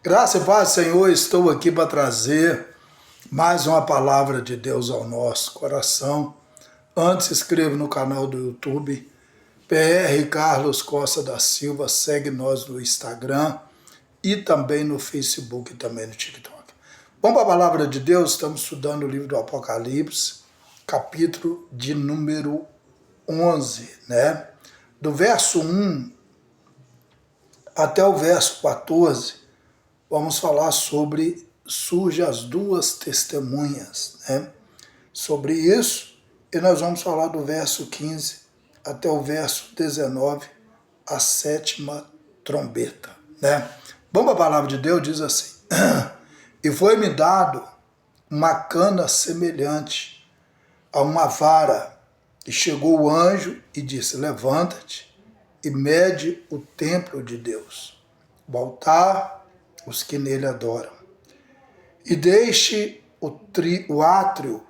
Graça e paz, Senhor, estou aqui para trazer mais uma palavra de Deus ao nosso coração. Antes, se inscreva no canal do YouTube, PR Carlos Costa da Silva, segue nós no Instagram e também no Facebook e também no TikTok. Vamos para a palavra de Deus, estamos estudando o livro do Apocalipse, capítulo de número 11, né? Do verso 1 até o verso 14, vamos falar sobre surge as duas testemunhas, né? Sobre isso, e nós vamos falar do verso 15 até o verso 19, a sétima trombeta, né? Vamos à palavra de Deus, diz assim: E foi-me dado uma cana semelhante a uma vara, e chegou o anjo e disse: Levanta-te e mede o templo de Deus, o altar, os que nele adoram, e deixe o átrio,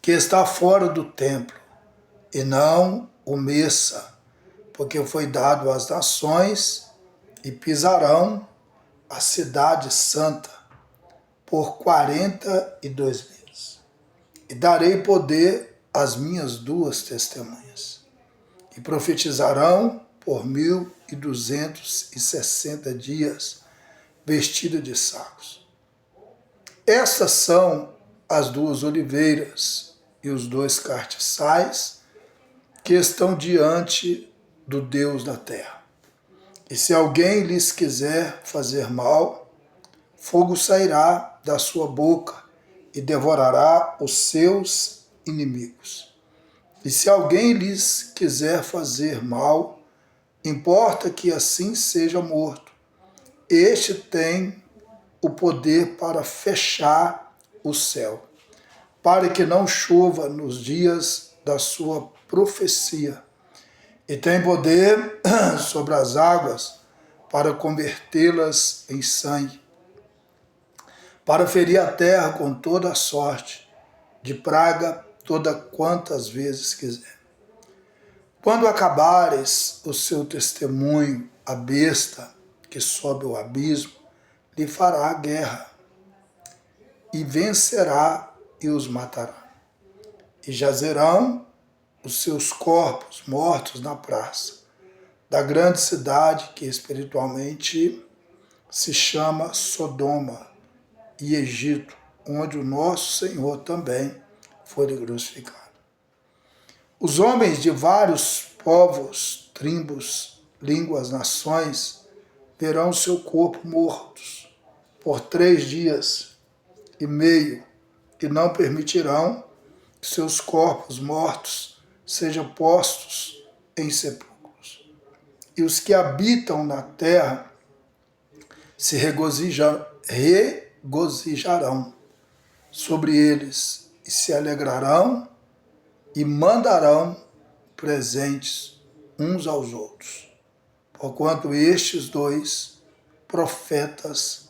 que está fora do templo, e não o meça, porque foi dado às nações, e pisarão a cidade santa por 42 meses. E darei poder às minhas duas testemunhas, e profetizarão por 1260 dias, vestida de sacos. Estas são as duas oliveiras e os dois cartiçais que estão diante do Deus da terra. E se alguém lhes quiser fazer mal, fogo sairá da sua boca e devorará os seus inimigos. E se alguém lhes quiser fazer mal, importa que assim seja morto. Este tem o poder para fechar o céu, para que não chova nos dias da sua profecia. E tem poder sobre as águas para convertê-las em sangue, para ferir a terra com toda a sorte de praga, toda quantas vezes quiser. Quando acabares o seu testemunho, a besta que sobe o abismo lhe fará a guerra, e vencerá e os matará. E jazerão os seus corpos mortos na praça da grande cidade que espiritualmente se chama Sodoma e Egito, onde o nosso Senhor também foi crucificado. Os homens de vários povos, tribos, línguas, nações, verão seu corpo mortos por 3 dias e meio, e não permitirão que seus corpos mortos sejam postos em sepulcros. E os que habitam na terra se regozijarão sobre eles, e se alegrarão e mandarão presentes uns aos outros, porquanto estes dois profetas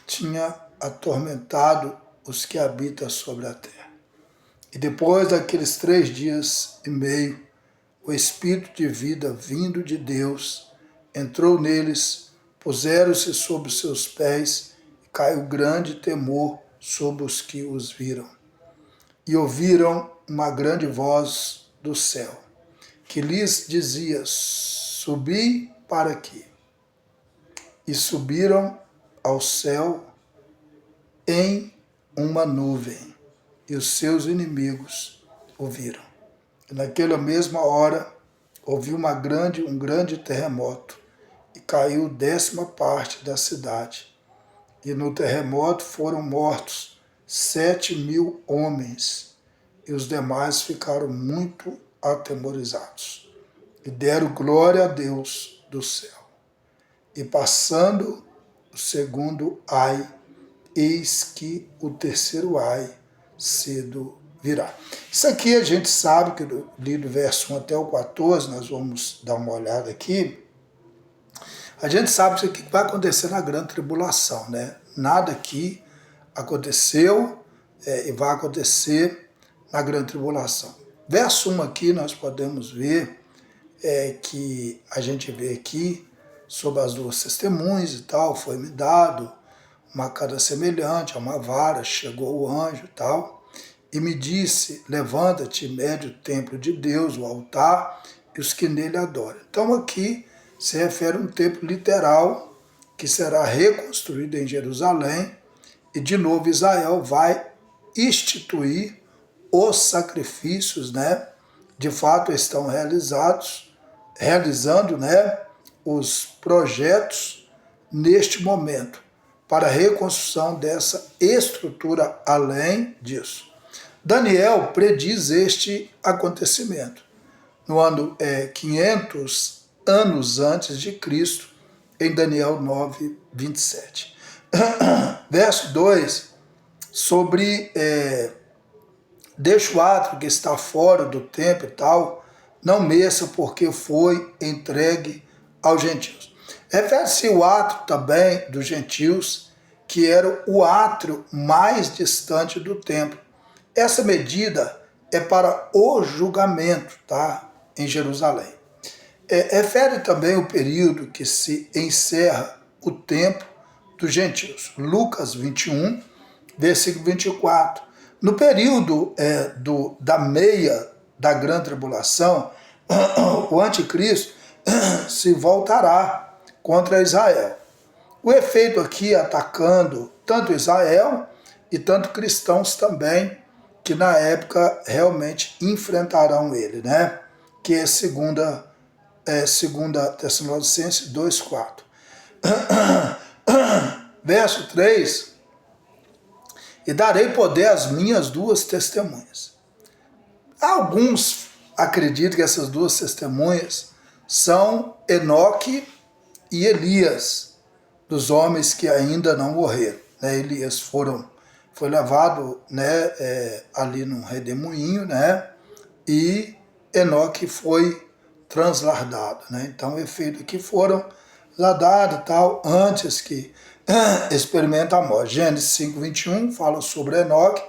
tinham atormentado os que habitam sobre a terra. E depois daqueles 3 dias e meio, o Espírito de vida vindo de Deus entrou neles, puseram-se sobre os seus pés, e caiu grande temor sobre os que os viram. E ouviram uma grande voz do céu, que lhes dizia: Subi para aqui. E subiram ao céu em uma nuvem, e os seus inimigos o viram. E naquela mesma hora houve um grande terremoto, e caiu 10ª parte da cidade. E no terremoto foram mortos 7.000 homens, e os demais ficaram muito atemorizados, e deram glória a Deus do céu. E passando o segundo ai, eis que o terceiro ai cedo virá. Isso aqui a gente sabe que do verso 1 até o 14, nós vamos dar uma olhada aqui. A gente sabe que isso aqui vai acontecer na grande tribulação, né? Nada aqui aconteceu e vai acontecer na grande tribulação. Verso 1 aqui nós podemos ver que a gente vê aqui sobre as duas testemunhas e tal, foi-me dado uma cana semelhante a uma vara, chegou o anjo e tal, e me disse, levanta-te, mede o templo de Deus, o altar, e os que nele adoram. Então aqui se refere a um templo literal que será reconstruído em Jerusalém, e de novo Israel vai instituir os sacrifícios, né? De fato estão realizando, né, os projetos neste momento para a reconstrução dessa estrutura além disso. Daniel prediz este acontecimento no ano 500 anos antes de Cristo, em Daniel 9, 27. Verso 2, sobre deixa o átrio que está fora do templo e tal, não meça porque foi entregue aos gentios. Refere-se ao átrio também dos gentios, que era o átrio mais distante do templo. Essa medida é para o julgamento, tá? Em Jerusalém. Refere também o período que se encerra o tempo dos gentios. Lucas 21, versículo 24. No período da meia da grande tribulação, o anticristo se voltará contra Israel. O efeito aqui atacando tanto Israel e tanto cristãos também, que na época realmente enfrentarão ele, né? Que é segunda Tessalonicenses 2,4. Verso 3, e darei poder às minhas duas testemunhas. Alguns acreditam que essas duas testemunhas são Enoque e Elias, dos homens que ainda não morreram. Né? Elias foi levado, né, ali num redemoinho, né? E Enoque foi transladado. Né? Então, o efeito aqui foram ladados e tal, antes que experimenta a morte. Gênesis 5, 21 fala sobre Enoque,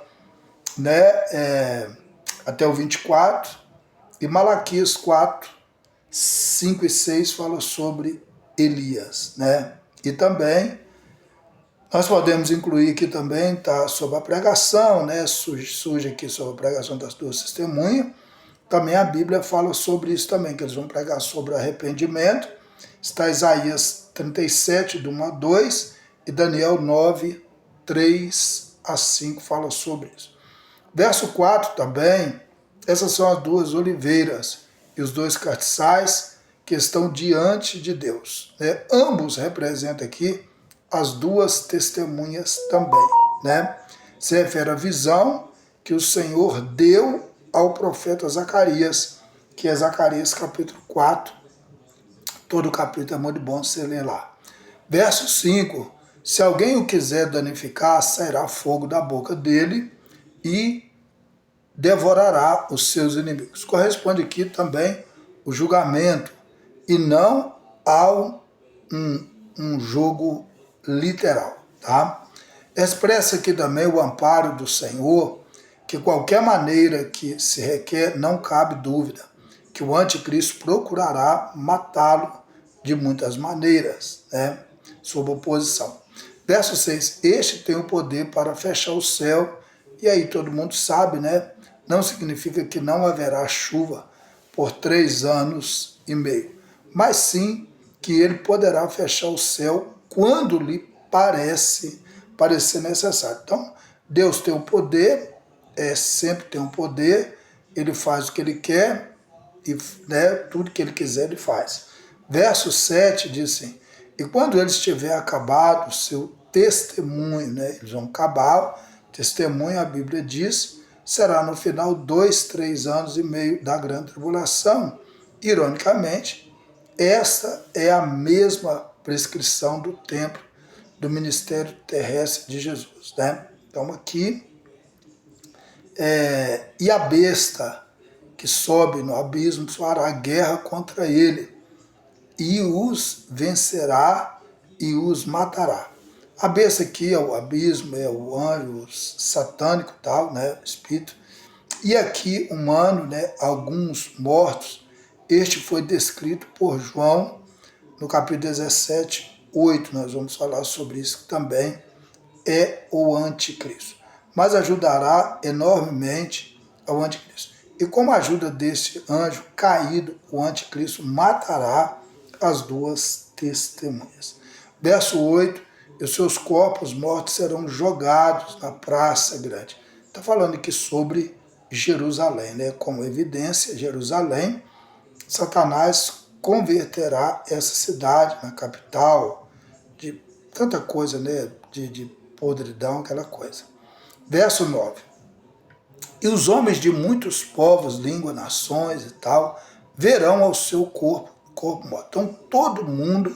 né, até o 24, e Malaquias 4, 5 e 6 fala sobre Elias. Né? E também, nós podemos incluir aqui também, tá, sobre a pregação, né, surge aqui sobre a pregação das duas testemunhas. Também a Bíblia fala sobre isso também, que eles vão pregar sobre arrependimento. Está Isaías 37, do 1 a 2, e Daniel 9, 3 a 5 fala sobre isso. Verso 4 também, essas são as duas oliveiras e os dois castiçais que estão diante de Deus. Né? Ambos representam aqui as duas testemunhas também. Né? Se refere à visão que o Senhor deu ao profeta Zacarias, que é Zacarias capítulo 4, todo o capítulo é muito bom você ler lá. Verso 5, se alguém o quiser danificar, sairá fogo da boca dele e devorará os seus inimigos. Corresponde aqui também o julgamento e não ao um jogo literal. Tá? Expressa aqui também o amparo do Senhor, que qualquer maneira que se requer, não cabe dúvida, que o anticristo procurará matá-lo de muitas maneiras, né, sob oposição. Verso 6, este tem o poder para fechar o céu, e aí todo mundo sabe, né, não significa que não haverá chuva por 3 anos e meio, mas sim que ele poderá fechar o céu quando lhe parecer necessário. Então, Deus tem o poder, sempre tem um poder, ele faz o que ele quer, e, né, tudo que ele quiser ele faz. Verso 7 diz assim, e quando ele estiver acabado o seu testemunho, né, eles vão acabar, testemunho, a Bíblia diz, será no final 2, 3 anos e meio da grande tribulação. Ironicamente, essa é a mesma prescrição do tempo do ministério terrestre de Jesus. Né? Então aqui, e a besta que sobe no abismo fará guerra contra ele, e os vencerá e os matará. A besta aqui é o abismo, é o anjo satânico, tal, né, espírito. E aqui, humano, né, alguns mortos. Este foi descrito por João no capítulo 17, 8, nós vamos falar sobre isso, que também é o anticristo. Mas ajudará enormemente ao anticristo. E como ajuda desse anjo caído, o anticristo matará as duas testemunhas. Verso 8, e os seus corpos mortos serão jogados na praça grande. Está falando aqui sobre Jerusalém, né? Como evidência, Jerusalém, Satanás converterá essa cidade na capital de tanta coisa, né? De podridão, aquela coisa. Verso 9. E os homens de muitos povos, línguas, nações e tal, verão ao seu corpo morto. Então todo mundo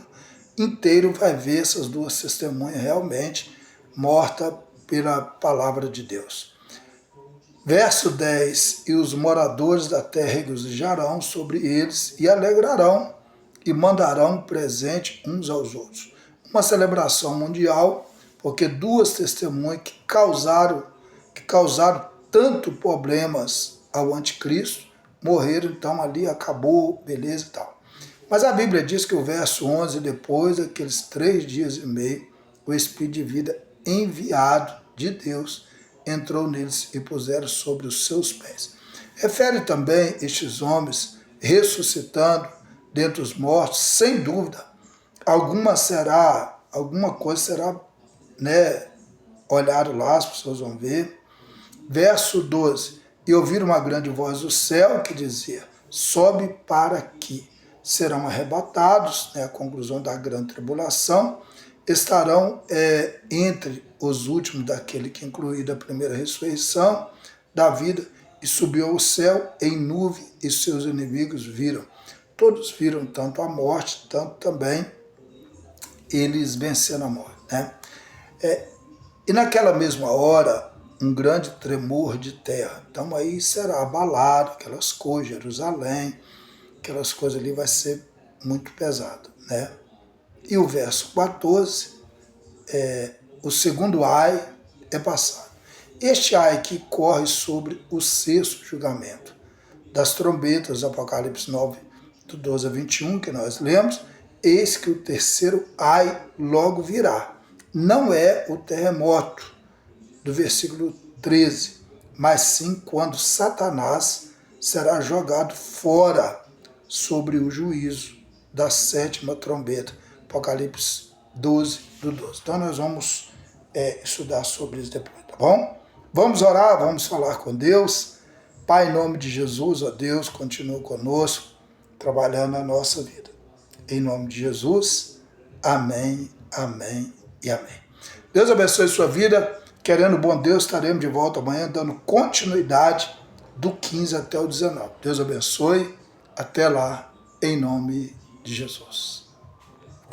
inteiro vai ver essas duas testemunhas realmente mortas pela palavra de Deus. Verso 10, e os moradores da terra regozijarão sobre eles e alegrarão e mandarão presente uns aos outros. Uma celebração mundial, porque duas testemunhas que causaram tanto problemas ao anticristo, morreram, então ali acabou, beleza e tal. Mas a Bíblia diz que o verso 11, depois daqueles 3 dias e meio, o Espírito de vida enviado de Deus entrou neles e puseram sobre os seus pés. Refere também estes homens ressuscitando dentre os mortos, sem dúvida, alguma coisa será, né, olharam lá, as pessoas vão ver. Verso 12, e ouviram uma grande voz do céu que dizia, sobe para aqui. Serão arrebatados, né, a conclusão da grande tribulação, estarão entre os últimos daquele que incluiu a primeira ressurreição da vida, e subiu ao céu em nuvem, e seus inimigos viram. Todos viram tanto a morte, tanto também eles venceram a morte. Né? E naquela mesma hora, um grande tremor de terra. Então aí será abalado, aquelas coisas, Jerusalém, aquelas coisas ali vai ser muito pesado, né? E o verso 14, o segundo ai é passado. Este ai que corre sobre o sexto julgamento das trombetas, Apocalipse 9, do 12 a 21, que nós lemos, eis que o terceiro ai logo virá. Não é o terremoto do versículo 13, mas sim quando Satanás será jogado fora sobre o juízo da sétima trombeta, Apocalipse 12, do 12. Então nós vamos estudar sobre isso depois, tá bom? Vamos orar, vamos falar com Deus. Pai, em nome de Jesus, ó Deus, continua conosco, trabalhando na nossa vida. Em nome de Jesus, amém, amém e amém. Deus abençoe sua vida. Querendo bom Deus, estaremos de volta amanhã, dando continuidade do 15 até o 19. Deus abençoe. Até lá, em nome de Jesus.